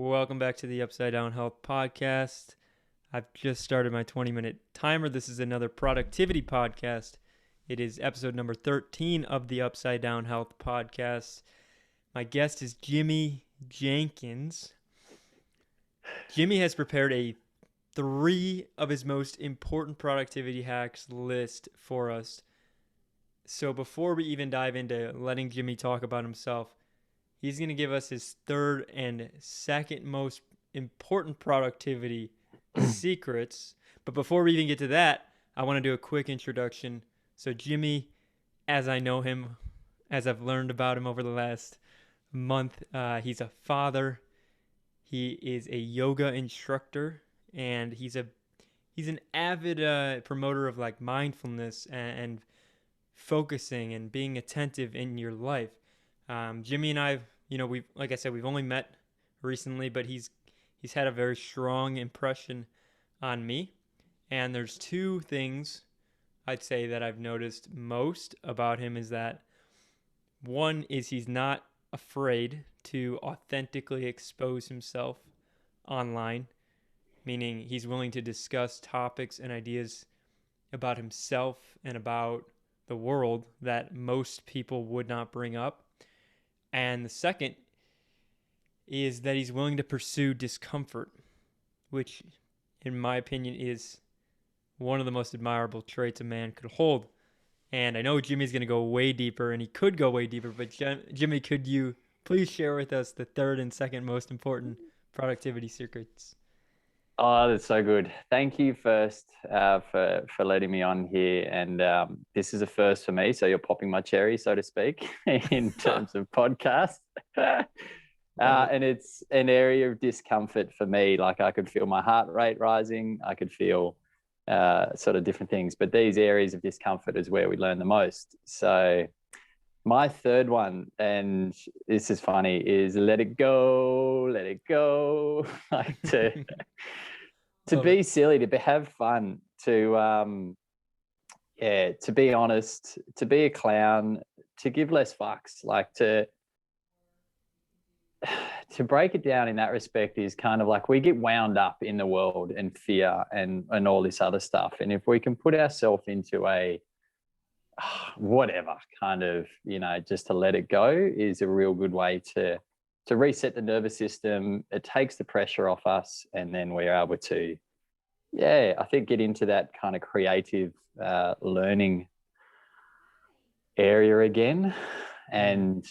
Welcome back to the Upside Down Health Podcast. I've just started my 20-minute timer. This is another productivity podcast. It is episode number 13 of the Upside Down Health Podcast. My guest is Jimmy Jenkins. Jimmy has prepared three of his most important productivity hacks list for us. So before we even dive into letting Jimmy talk about himself, he's going to give us his third and second most important productivity secrets. But before we even get to that, I want to do a quick introduction. So Jimmy, as I know him, as I've learned about him over the last month, he's a father. He is a yoga instructor, and he's an avid promoter of like mindfulness and focusing and being attentive in your life. Jimmy and I, we've only met recently, but he's had a very strong impression on me. And there's two things I'd say that I've noticed most about him is that one is he's not afraid to authentically expose himself online, meaning he's willing to discuss topics and ideas about himself and about the world that most people would not bring up. And the second is that he's willing to pursue discomfort, which, in my opinion, is one of the most admirable traits a man could hold. And I know Jimmy's going to go way deeper, and he could go way deeper, but Jimmy, could you please share with us the third and second most important productivity secrets? Oh, that's so good. Thank you first for letting me on here. And this is a first for me. So you're popping my cherry, so to speak, in terms of podcast. And it's an area of discomfort for me. Like I could feel my heart rate rising. I could feel sort of different things. But these areas of discomfort is where we learn the most. So my third one, and this is funny, is let it go, let it go. Like to be silly, to have fun, to be honest, to be a clown, to give less fucks, like to break it down in that respect is kind of like we get wound up in the world and fear and all this other stuff. And if we can put ourselves into a whatever kind of, just to let it go is a real good way to reset the nervous system. It takes the pressure off us, and then we're able to, I think, get into that kind of creative learning area again. And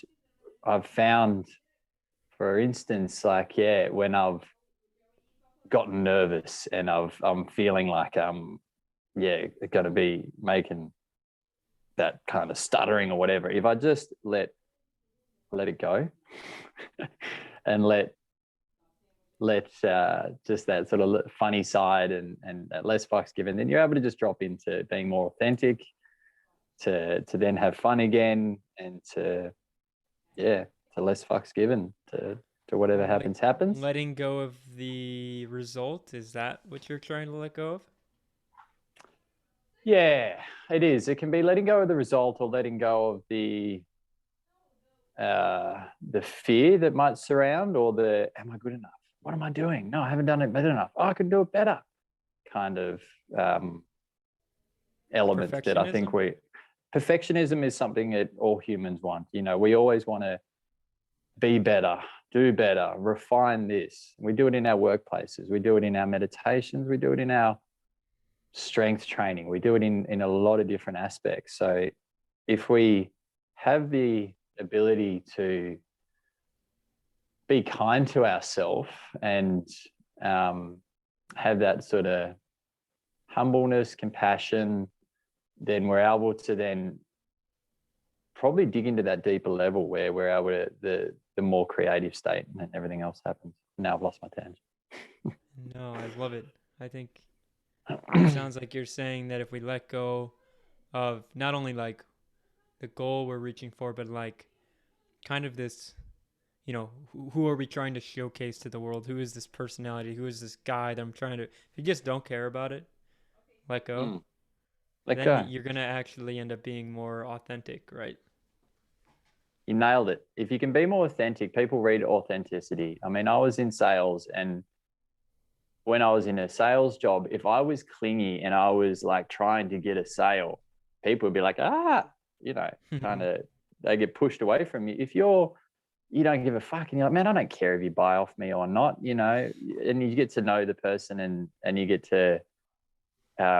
I've found, for instance, like, when I've gotten nervous and I'm feeling like I'm going to be making that kind of stuttering or whatever, if I just let it go and let just that sort of funny side and less fucks given, then you're able to just drop into being more authentic, to then have fun again, and to less fucks given, to whatever happens. Letting go of the result, is that what you're trying to let go of? Yeah, it is. It can be letting go of the result, or letting go of the fear that might surround, or the, am I good enough? What am I doing? No, I haven't done it better enough. Oh, I can do it better. Kind of elements that I think perfectionism is something that all humans want. We always want to be better, do better, refine this. We do it in our workplaces. We do it in our meditations. We do it in our strength training. We do it in a lot of different aspects. So if we have the ability to be kind to ourselves and have that sort of humbleness, compassion, then we're able to then probably dig into that deeper level where we're able to, the more creative state, and everything else happens. Now I've lost my tangent. No, I love it. I think it sounds like you're saying that if we let go of not only like the goal we're reaching for, but like kind of this, who are we trying to showcase to the world? Who is this personality? Who is this guy that I'm trying to, if you just don't care about it, let go, then you're going to actually end up being more authentic, right? You nailed it. If you can be more authentic, people read authenticity. I mean, I was in sales, and when I was in a sales job, if I was clingy and I was like trying to get a sale, people would be like, kind of, they get pushed away from you. If you don't give a fuck and you're like, man, I don't care if you buy off me or not, and you get to know the person, and you get to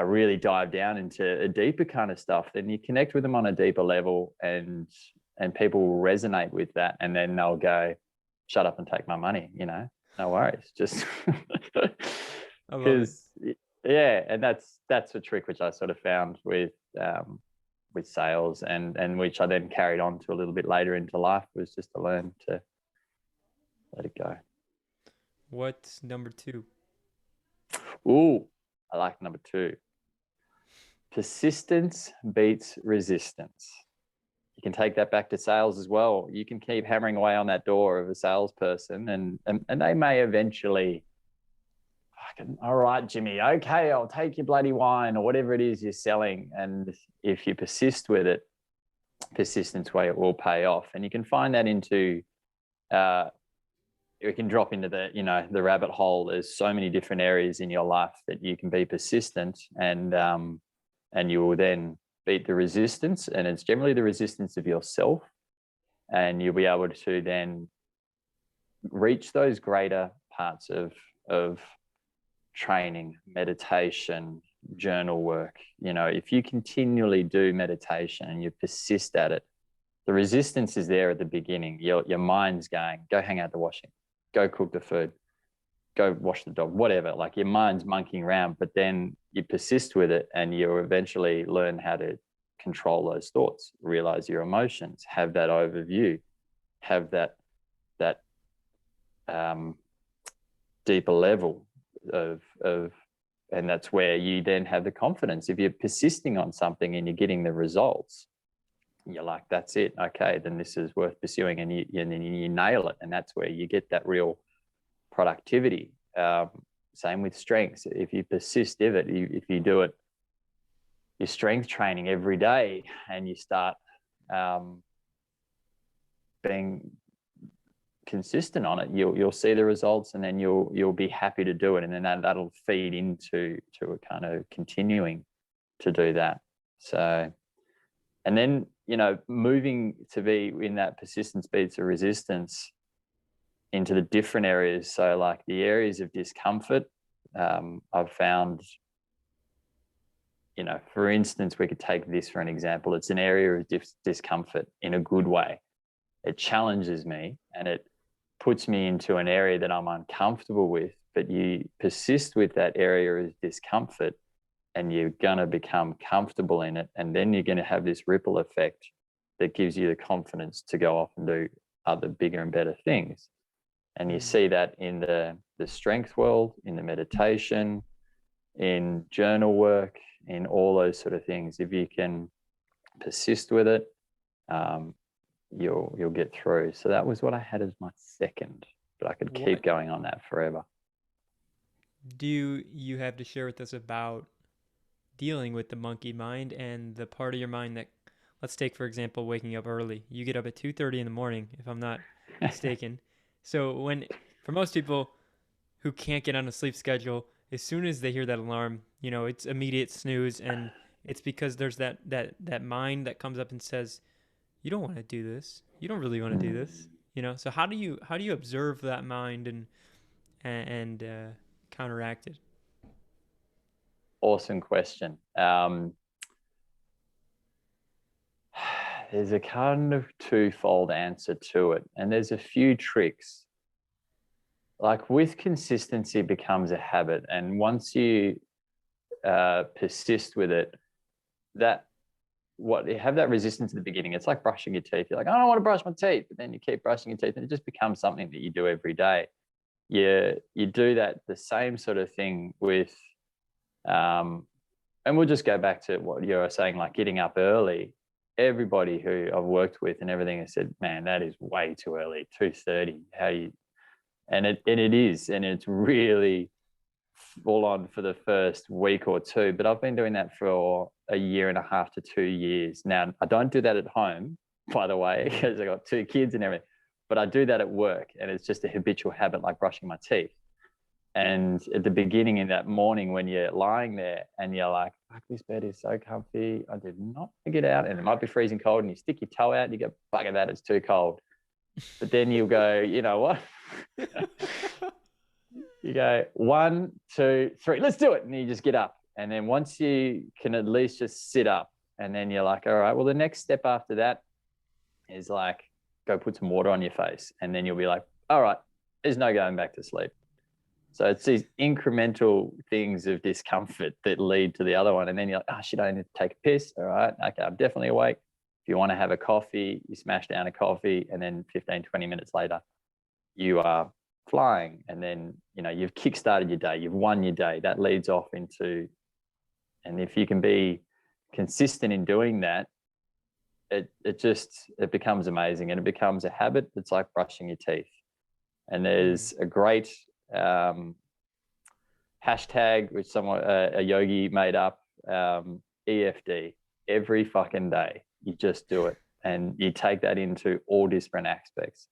really dive down into a deeper kind of stuff, then you connect with them on a deeper level, and people will resonate with that, and then they'll go, shut up and take my money, no worries. Just because, yeah. And that's a trick which I sort of found with sales, and which I then carried on to a little bit later into life, was just to learn to let it go. What's number 2? Ooh, I like number 2. Persistence beats resistance. You can take that back to sales as well. You can keep hammering away on that door of a salesperson, and they may eventually, all right, Jimmy, okay, I'll take your bloody wine or whatever it is you're selling. And if you persist with it, persistence way, it will pay off. And you can find that into, you can drop into the rabbit hole. There's so many different areas in your life that you can be persistent, and you will then beat the resistance. And it's generally the resistance of yourself, and you'll be able to then reach those greater parts of training, meditation, journal work. If you continually do meditation and you persist at it, the resistance is there at the beginning. Your mind's going, go hang out the washing, go cook the food, go wash the dog, whatever. Like, your mind's monkeying around, but then you persist with it, and you eventually learn how to control those thoughts, realize your emotions, have that overview, have that deeper level of, and that's where you then have the confidence. If you're persisting on something and you're getting the results, you're like, that's it. Okay, then this is worth pursuing, and then you nail it, and that's where you get that real productivity. Same with strengths. If you persist with it, if you do it, your strength training every day, and you start being consistent on it, you'll see the results, and then you'll be happy to do it, and then that'll feed into a kind of continuing to do that. So, and then moving to be in that persistence beats a resistance into the different areas. So, like the areas of discomfort, I've found, for instance, we could take this for an example. It's an area of discomfort in a good way. It challenges me, and it puts me into an area that I'm uncomfortable with, but you persist with that area of discomfort, and you're going to become comfortable in it. And then you're going to have this ripple effect that gives you the confidence to go off and do other bigger and better things. And you see that in the strength world, in the meditation, in journal work, in all those sort of things. If you can persist with it, you'll get through. So that was what I had as my second, but I could keep going on that forever. Do you have to share with us about dealing with the monkey mind and the part of your mind that, let's take for example, waking up early. You get up at 2:30 in the morning, if I'm not mistaken. So for most people who can't get on a sleep schedule, as soon as they hear that alarm, it's immediate snooze, and it's because there's that mind that comes up and says, you don't want to do this. You don't really want to do this. So how do you observe that mind and counteract it? Awesome question. There's a kind of twofold answer to it, and there's a few tricks. Like, with consistency becomes a habit, and once you persist with it, you have that resistance at the beginning. It's like brushing your teeth. You're like, I don't want to brush my teeth, but then you keep brushing your teeth, and it just becomes something that you do every day. You do that, the same sort of thing with, and we'll just go back to what you were saying, like getting up early. Everybody who I've worked with and everything has said, man, that is way too early, 2:30. And it is, and it's really full on for the first week or two. But I've been doing that for a year and a half to 2 years now. I don't do that at home. by the way, because I got 2 kids and everything. But I do that at work, and it's just a habitual habit, like brushing my teeth. And at the beginning in that morning, when you're lying there and you're like, fuck, this bed is so comfy, I did not want to get out, and it might be freezing cold, and you stick your toe out and you go, bugger that, it's too cold. But then you go, you know what? You go 1, 2, 3, let's do it. And you just get up. And then once you can at least just sit up, and then you're like, all right, well, the next step after that is like, go put some water on your face. And then you'll be like, all right, there's no going back to sleep. So it's these incremental things of discomfort that lead to the other one. And then you're like, oh shit, I need to take a piss. All right, okay, I'm definitely awake. If you want to have a coffee, you smash down a coffee, and then 15, 20 minutes later, you are flying. And then, you know, you've kickstarted your day, you've won your day. That leads off into, and if you can be consistent in doing that, it becomes amazing, and it becomes a habit that's like brushing your teeth. And there's a great hashtag which someone, a yogi made up, EFD, every fucking day. You just do it, and you take that into all different aspects.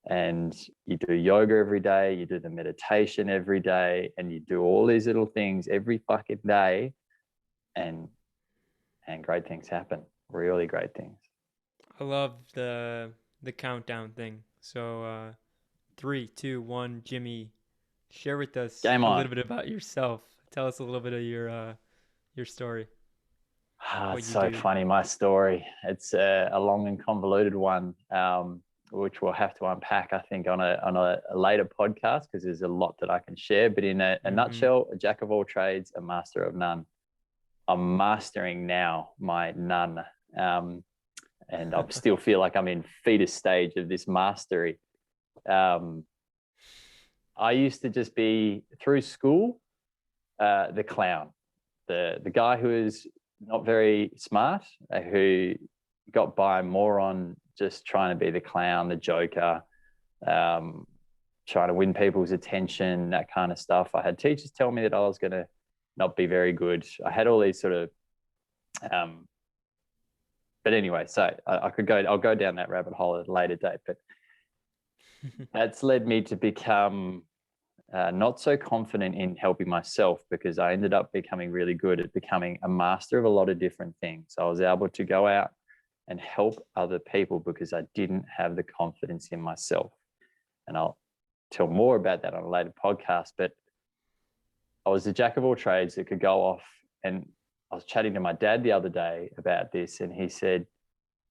And you do yoga every day, you do the meditation every day, and you do all these little things every fucking day, and great things happen. Really great things. I love the countdown thing. So 3, 2, 1, Jimmy, share with us Game a on. little bit about yourself. Tell us a little bit of your story. It's so funny, my story. It's a long and convoluted one, which we'll have to unpack, I think, on a later podcast, because there's a lot that I can share. But in a nutshell, a jack of all trades, a master of none. I'm mastering now my none, and I still feel like I'm in fetus stage of this mastery. I used to just be, through school, the clown, the guy who is not very smart, who got by more on just trying to be the clown, the joker, trying to win people's attention, that kind of stuff. I had teachers tell me that I was going to not be very good. I had all these sort of, but anyway, so I'll go down that rabbit hole at a later date, but that's led me to become not so confident in helping myself, because I ended up becoming really good at becoming a master of a lot of different things. So I was able to go out and help other people because I didn't have the confidence in myself. And I'll tell more about that on a later podcast, but I was a jack of all trades that could go off. And I was chatting to my dad the other day about this, and he said,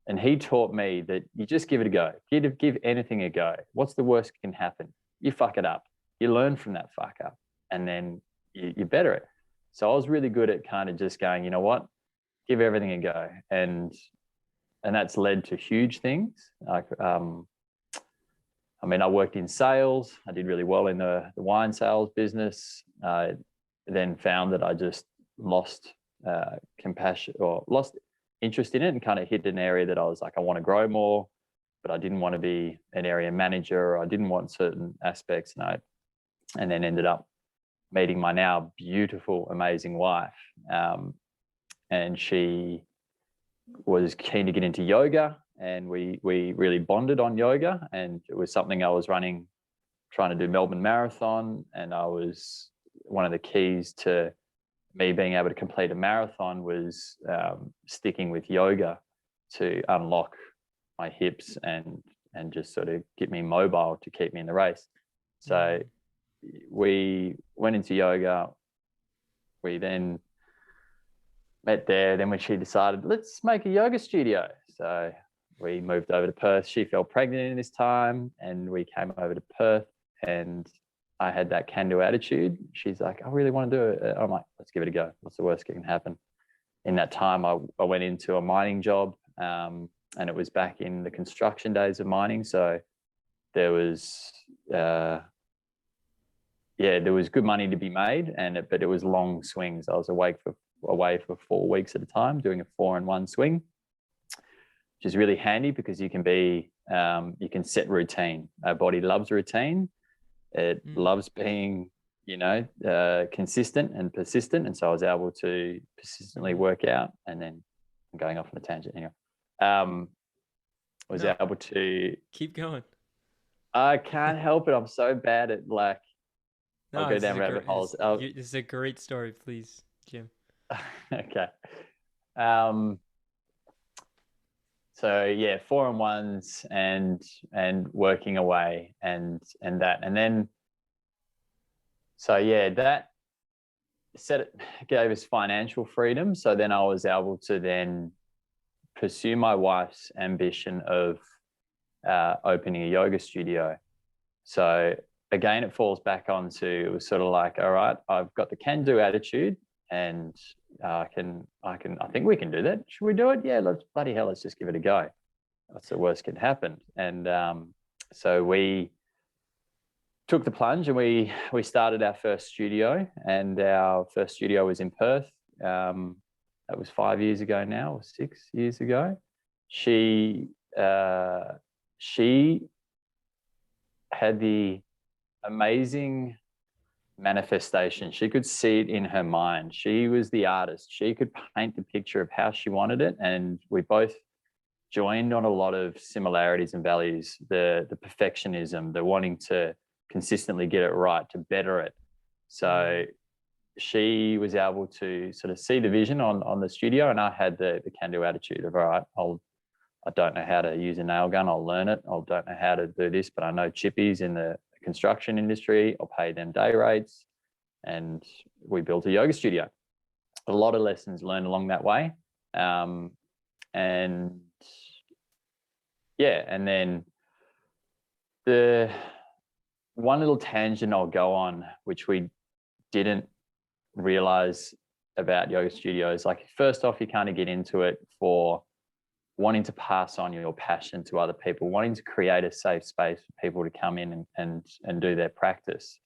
and he taught me that you just give it a go. Give anything a go. What's the worst that can happen? You fuck it up. You learn from that fuck up, and then you better it. So I was really good at kind of just going, you know what, give everything a go. And that's led to huge things. Like, I worked in sales. I did really well in the wine sales business. Then found that I just lost compassion, or lost interest in it, and kind of hit an area that I was like, I want to grow more, but I didn't want to be an area manager, or I didn't want certain aspects. And then ended up meeting my now beautiful, amazing wife. And she was keen to get into yoga, and we really bonded on yoga. And it was something I was trying to do Melbourne Marathon. And I was, one of the keys to me being able to complete a marathon was sticking with yoga to unlock my hips and just sort of get me mobile to keep me in the race. So we went into yoga. We then met there. Then when she decided, let's make a yoga studio. So we moved over to Perth. She fell pregnant in this time, and we came over to Perth, and I had that can-do attitude. She's like, I really want to do it. I'm like, let's give it a go. What's the worst that can happen? In that time, I went into a mining job, and it was back in the construction days of mining. So there was, there was good money to be made, but it was long swings. I was away for 4 weeks at a time, doing a 4-in-1 swing, which is really handy because you can set routine. Our body loves routine. It loves being, consistent and persistent. And so I was able to persistently work out, and then I'm going off on a tangent anyway. was No, able to. keep going. I can't help it. I'm so bad at like. I'll No, go down rabbit holes. Oh, this is a great story, please, Jim. okay. Um. So yeah, 4-on-1s and working away and that, and then so yeah, that gave us financial freedom. So then I was able to then pursue my wife's ambition of opening a yoga studio. So again, it falls back onto, it was sort of like, all right, I've got the can-do attitude, and I think we can do that. Should we do it? Yeah, let's just give it a go. What's the worst can happen? And so we took the plunge, and we started our first studio, and our first studio was in Perth. That was 5 years ago now, or 6 years ago. She had the amazing manifestation. She could see it in her mind. She was the artist. She could paint the picture of how she wanted it, and we both joined on a lot of similarities and values. The perfectionism, the wanting to consistently get it right, to better it. So she was able to sort of see the vision on the studio, and I had the can-do attitude of, all right, I don't know how to use a nail gun, I'll learn it. I don't know how to do this, but I know chippies in the construction industry, I'll pay them day rates. And we built a yoga studio. A lot of lessons learned along that way. And yeah, and then the one little tangent I'll go on, which we didn't realize about yoga studios, like first off, you kind of get into it for wanting to pass on your passion to other people, wanting to create a safe space for people to come in and do their practice.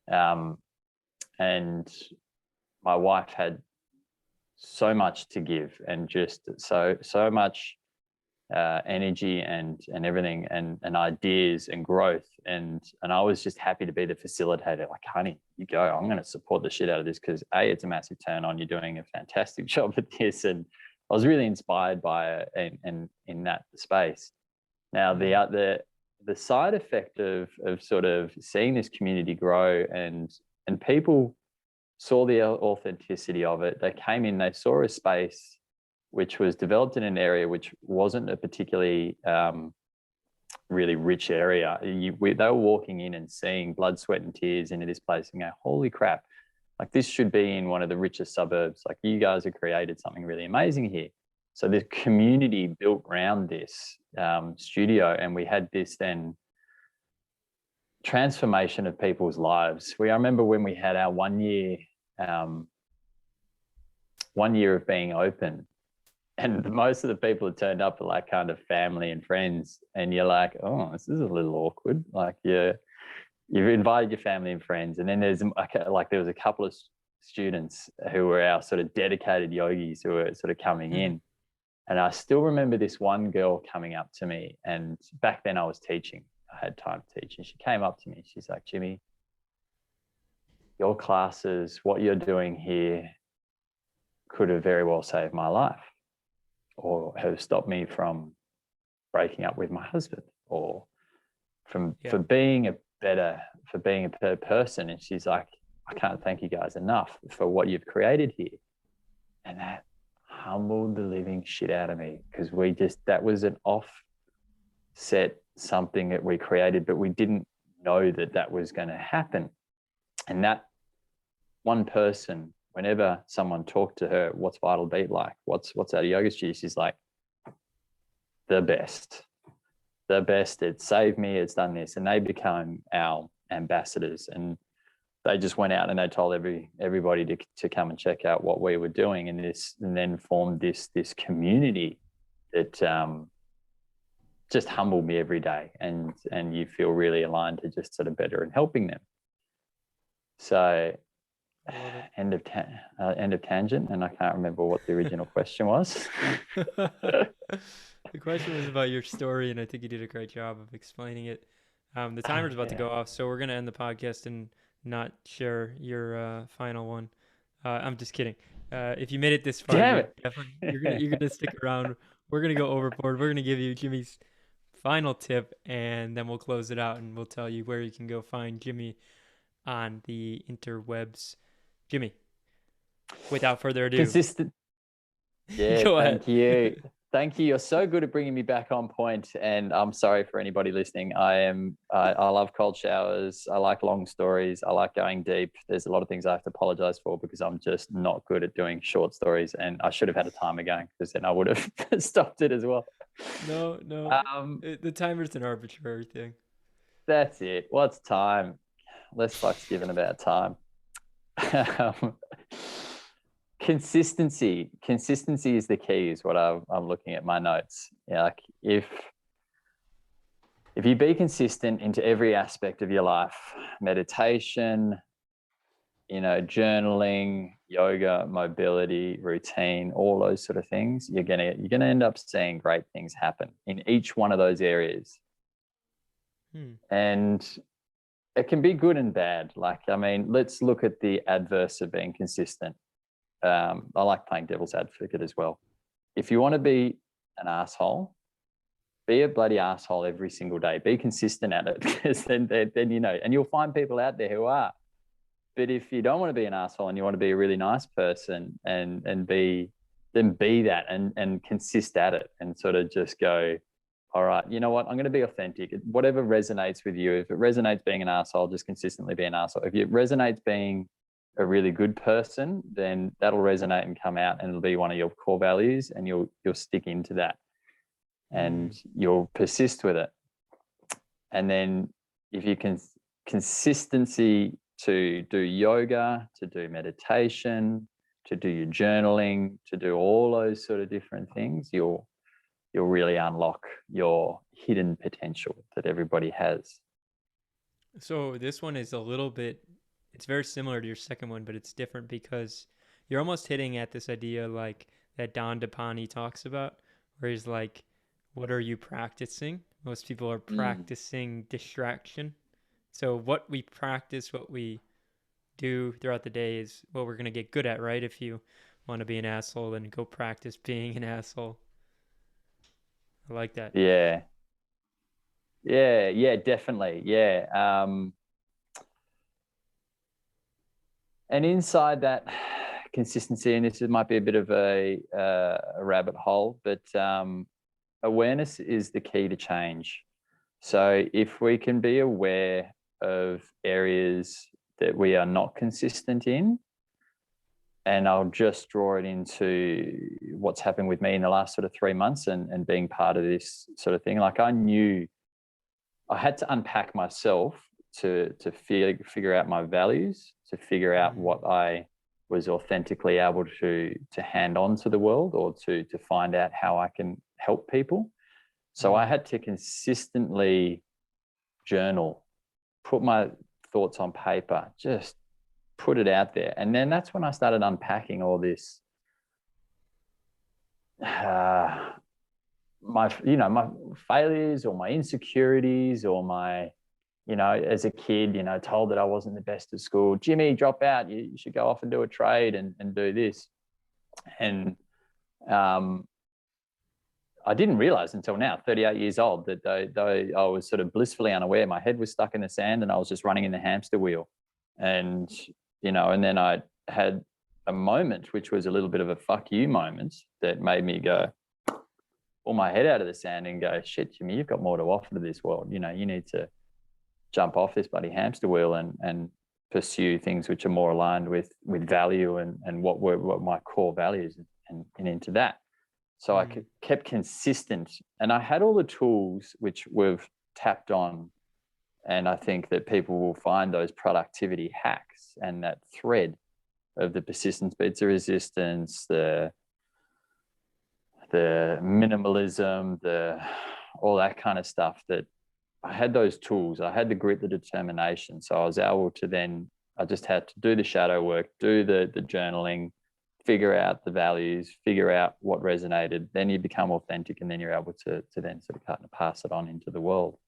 And my wife had so much to give, and just so much energy and everything, and ideas and growth, and I was just happy to be the facilitator. Like, honey, you go, I'm going to support the shit out of this, because it's a massive turn on, you're doing a fantastic job at this. And I was really inspired by it and in that space. Now the side effect of sort of seeing this community grow, and people saw the authenticity of it. They came in, they saw a space which was developed in an area which wasn't a particularly really rich area. They were walking in and seeing blood, sweat, and tears into this place and go, holy crap, like this should be in one of the richest suburbs. Like, you guys have created something really amazing here. So the community built around this studio, and we had this then transformation of people's lives. I remember when we had our 1 year of being open, and most of the people that turned up are like kind of family and friends, and you're like, oh, this is a little awkward. Like, you've invited your family and friends, and then there was a couple of students who were our sort of dedicated yogis who were sort of coming in. And I still remember this one girl coming up to me, and back then I was teaching. I had time to teach, and she came up to me. She's like, Jimmy, your classes, what you're doing here could have very well saved my life, or have stopped me from breaking up with my husband, or for being a better person. And she's like, I can't thank you guys enough for what you've created here. And that humbled the living shit out of me, because that was an offset, something that we created, but we didn't know that was going to happen. And that one person, whenever someone talked to her, what's Vital Beat like? What's our yoga studio? She's like, the best. It saved me. It's done this. And they become our ambassadors, and they just went out and they told everybody to come and check out what we were doing, and then formed this community that just humbled me every day, and you feel really aligned to just sort of better and helping them. So end of tangent, and I can't remember what the original question was. The question was about your story, and I think you did a great job of explaining it. The timer's about to go off, so we're going to end the podcast and not share your final one. I'm just kidding. If you made it this far, you're gonna stick around. We're gonna go overboard. We're gonna give you Jimmy's final tip, and then we'll close it out, and we'll tell you where you can go find Jimmy on the interwebs. Jimmy, without further ado, Consistent. Yeah, go ahead. thank you. Thank you. You're so good at bringing me back on point, and I'm sorry for anybody listening. I love cold showers. I like long stories. I like going deep. There's a lot of things I have to apologize for because I'm just not good at doing short stories, and I should have had a timer going because then I would have stopped it as well. No, the timer's an arbitrary thing. That's it. What's time? Less fucks given about time. Um, consistency is the key, is what I'm looking at my notes. Yeah, like if you be consistent into every aspect of your life, meditation, journaling, yoga, mobility, routine, all those sort of things, you're gonna end up seeing great things happen in each one of those areas. And it can be good and bad. Let's look at the adverse of being consistent. I like playing devil's advocate as well. If you want to be an asshole, be a bloody asshole every single day. Be consistent at it, because then and you'll find people out there who are. But if you don't want to be an asshole and you want to be a really nice person and be that and consist at it, and sort of just go, all right, you know what? I'm going to be authentic. Whatever resonates with you. If it resonates being an asshole, just consistently be an asshole. If it resonates being a really good person, then that'll resonate and come out, and it'll be one of your core values, and you'll stick into that, and you'll persist with it. And then if you can consistency to do yoga, to do meditation, to do your journaling, to do all those sort of different things, you'll really unlock your hidden potential that everybody has. So this one is it's very similar to your second one, but it's different because you're almost hitting at this idea like that Dandapani talks about, where he's like, what are you practicing? Most people are practicing distraction. So what we practice, what we do throughout the day is what we're going to get good at, right? If you want to be an asshole, then go practice being an asshole. I like that. Yeah, definitely. Yeah. And inside that consistency, and this might be a bit of a rabbit hole, but awareness is the key to change. So if we can be aware of areas that we are not consistent in, and I'll just draw it into what's happened with me in the last sort of 3 months and being part of this sort of thing. Like, I knew I had to unpack myself to figure out my values, to figure out what I was authentically able to hand on to the world, or to find out how I can help people. So I had to consistently journal, put my thoughts on paper, just put it out there. And then that's when I started unpacking all this, my failures, or my insecurities, or my, as a kid, told that I wasn't the best at school. Jimmy, drop out. You should go off and do a trade and do this. And I didn't realize until now, 38 years old, that though I was sort of blissfully unaware, my head was stuck in the sand and I was just running in the hamster wheel. And, and then I had a moment, which was a little bit of a fuck you moment, that made me go, pull my head out of the sand and go, shit, Jimmy, you've got more to offer to this world. You need to jump off this bloody hamster wheel and pursue things which are more aligned with value and what my core values, and into that. So I kept consistent, and I had all the tools which we've tapped on. And I think that people will find those productivity hacks and that thread of the persistence beats the resistance, the minimalism, all that kind of stuff. That I had those tools. I had the grit, the determination. So I was able to I just had to do the shadow work, do the journaling, figure out the values, figure out what resonated. Then you become authentic, and then you're able to then sort of cut and pass it on into the world.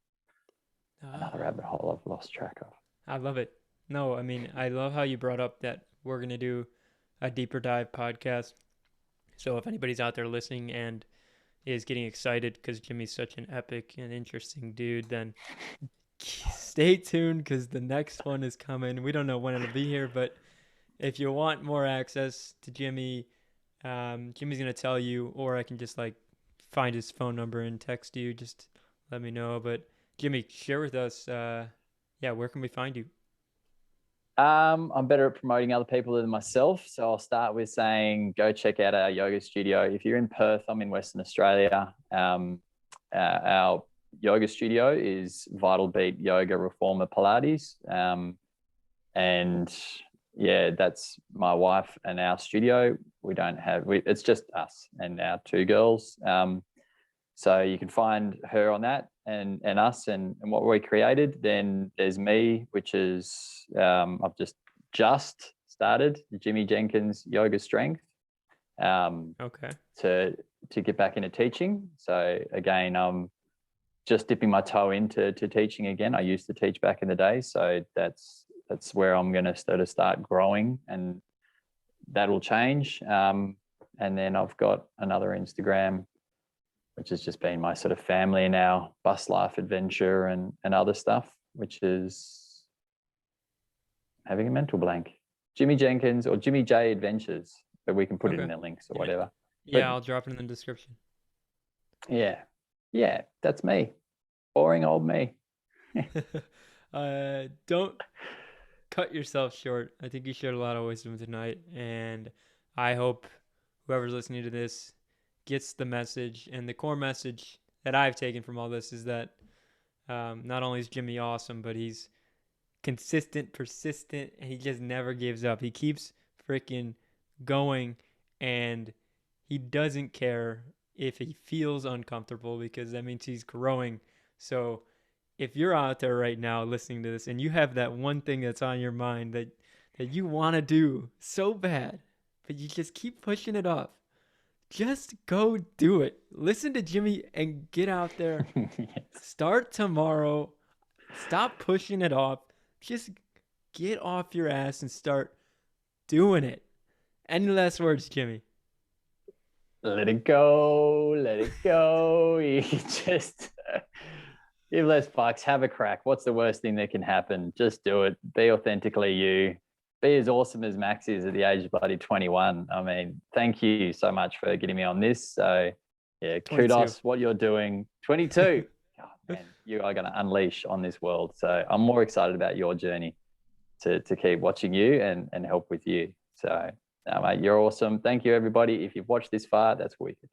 Another rabbit hole I've lost track of. I love it. No, I mean, I love how you brought up that we're going to do a deeper dive podcast. So if anybody's out there listening and is getting excited because Jimmy's such an epic and interesting dude, then stay tuned because the next one is coming. We don't know when it'll be here, but if you want more access to Jimmy, Jimmy's going to tell you, or I can just like find his phone number and text you. Just let me know. But Jimmy, share with us, where can we find you? I'm better at promoting other people than myself. So I'll start with saying, go check out our yoga studio. If you're in Perth, I'm in Western Australia. Our yoga studio is Vital Beat Yoga Reformer Pilates. And yeah, that's my wife and our studio. It's just us and our two girls. So you can find her on that and us and what we created. Then there's me, which is I've just started Jimmy Jenkins Yoga Strength. Okay. To get back into teaching. So again, I'm just dipping my toe into teaching again. I used to teach back in the day, so that's where I'm going to start growing, and that'll change. And then I've got another Instagram, which has just been my sort of family now, bus life adventure and other stuff, which is having a mental blank. Jimmy Jenkins or Jimmy J Adventures, but we can put it in the links or whatever. Yeah, I'll drop it in the description. Yeah, that's me. Boring old me. Don't cut yourself short. I think you shared a lot of wisdom tonight, and I hope whoever's listening to this gets the message. And the core message that I've taken from all this is that not only is Jimmy awesome, but he's consistent, persistent, and he just never gives up. He keeps freaking going, and he doesn't care if he feels uncomfortable, because that means he's growing. So if you're out there right now listening to this and you have that one thing that's on your mind that you want to do so bad, but you just keep pushing it off, just go do it. Listen to Jimmy and get out there. Yes. Start tomorrow. Stop pushing it off. Just get off your ass and start doing it. Any last words, Jimmy? Let it go. Let it go. You just give less fucks. Have a crack. What's the worst thing that can happen? Just do it. Be authentically you. Be as awesome as Max is at the age of bloody 21. I mean, thank you so much for getting me on this. So yeah, 22. Kudos what you're doing. 22. God, man, you are going to unleash on this world. So I'm more excited about your journey to keep watching you and help with you. So mate, you're awesome. Thank you, everybody. If you've watched this far, that's wicked.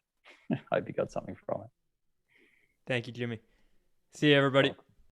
I hope you got something from it. Thank you, Jimmy. See you, everybody.